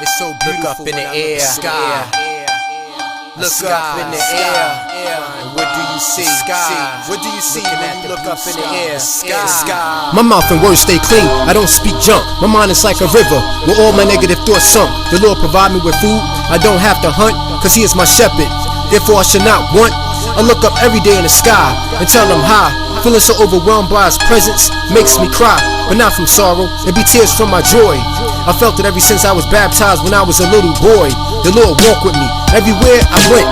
It's so beautiful. Look up in the air, sky. Look up in the air. And what do you see? Sky. What do you see when you look up in the air? Sky. My mouth and words stay clean, I don't speak junk. My mind is like a river, where all my negative thoughts sunk. The Lord provide me with food, I don't have to hunt, cause He is my shepherd, therefore I should not want. I look up every day in the sky, and tell Him hi. Feeling so overwhelmed by His presence, makes me cry, but not from sorrow, it be tears from my joy. I felt it ever since I was baptized when I was a little boy. The Lord walked with me, everywhere I went.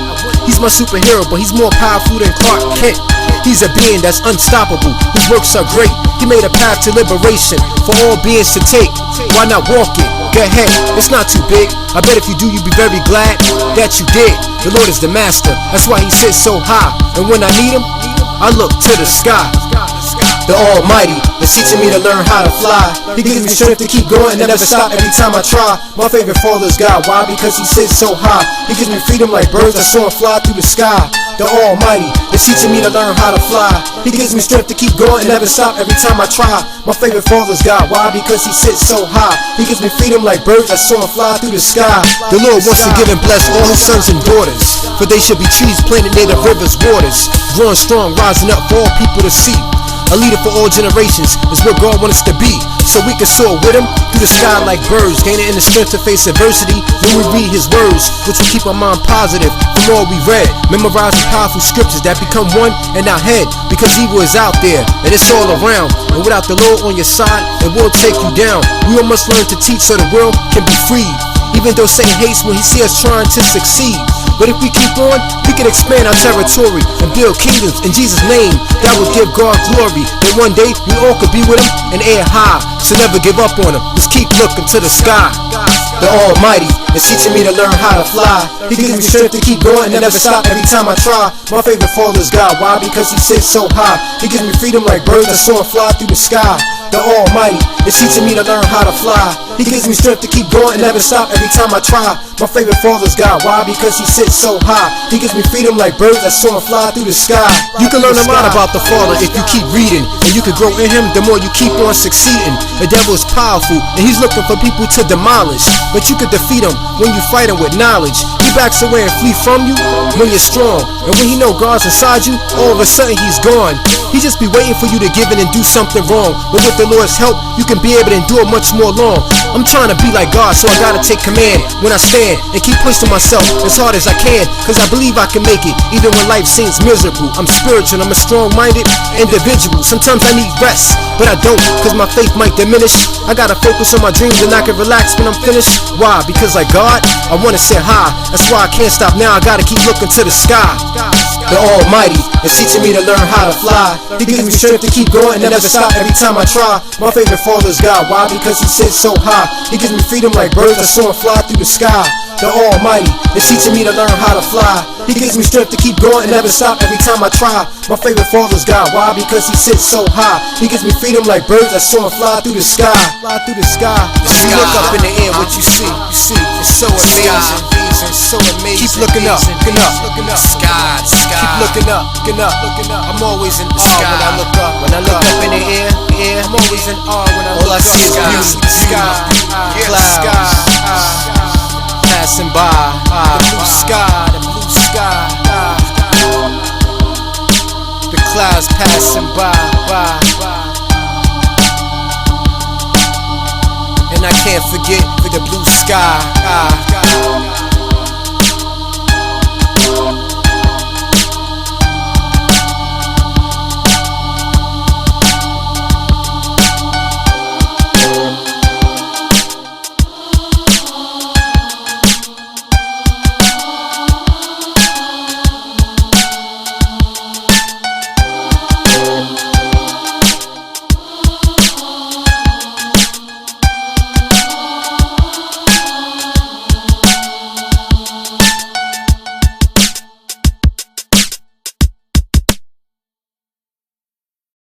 He's my superhero, but He's more powerful than Clark Kent. He's a being that's unstoppable, whose works are great. He made a path to liberation for all beings to take. Why not walk it? Go ahead, it's not too big. I bet if you do, you'll be very glad that you did. The Lord is the master, that's why He sits so high. And when I need Him, I look to the sky. The Almighty is teaching me to learn how to fly. He gives me strength to keep going and never stop every time I try. My favorite Father is God. Why? Because He sits so high. He gives me freedom like birds that soar and fly through the sky. The Almighty is teaching me to learn how to fly. He gives me strength to keep going and never stop every time I try. My favorite Father is God. Why? Because He sits so high. He gives me freedom like birds that soar and fly through the sky. The Lord wants to give and bless all His sons and daughters, for they should be trees planted near the river's waters, growing strong, rising up for all people to see. A leader for all generations is what God wants us to be, so we can soar with Him through the sky like birds, gaining in the strength to face adversity when we read His words, which will keep our mind positive from all we read. Memorizing powerful scriptures that become one in our head, because evil is out there and it's all around, and without the Lord on your side, it will take you down. We all must learn to teach so the world can be freed, even though Satan hates when he sees us trying to succeed. But if we keep on, we can expand our territory and build kingdoms in Jesus' name that will give God glory. That one day we all could be with Him and air high. So never give up on Him, just keep looking to the sky. The Almighty is teaching me to learn how to fly. He gives me strength to keep going and never stop every time I try. My favorite Father is God. Why? Because He sits so high. He gives me freedom like birds that soar and fly through the sky. The Almighty is teaching me to learn how to fly. He gives me strength to keep going and never stop every time I try. My favorite Father is God. Why? Because He sits so high. He gives me freedom like birds that soar and fly through the sky. You can learn a lot about the Father if you keep reading, and you can grow in Him the more you keep on succeeding. The devil is powerful and he's looking for people to demolish, but you can defeat him when you fight him with knowledge. He backs away and flee from you when you're strong, and when he know God's inside you, all of a sudden he's gone. He just be waiting for you to give in and do something wrong, but with the Lord's help you can be able to endure much more long. I'm trying to be like God, so I gotta take command when I stand and keep pushing myself as hard as I can, cause I believe I can make it even when life seems miserable. I'm spiritual, I'm a strong-minded individual. Sometimes I need rest, but I don't, cause my faith might diminish. I gotta focus on my dreams and I can relax when I'm finished. Why? Because like God, I wanna sit high. That's why I can't stop now, I gotta keep looking to the sky. The Almighty is teaching me to learn how to fly. He gives me strength to keep going and never stop every time I try. My favorite Father is God. Why? Because He sits so high. He gives me freedom like birds that soar and fly through the sky. The Almighty is teaching me to learn how to fly. He gives me strength to keep going and never stop every time I try. My favorite Father is God. Why? Because He sits so high. He gives me freedom like birds that soar and fly through the sky. Fly through the sky. When you look up in the air, what you see? It's so amazing. It's so amazing. Keep looking up, looking up, looking up. Sky. Keep looking up, looking up, looking up. I'm always in awe when I look up. When I look up in the air, I'm always in awe when I look up. All I see is beauty, Sky, clouds, passing by. The blue sky, the blue sky. The clouds passing by. And I can't forget the blue sky.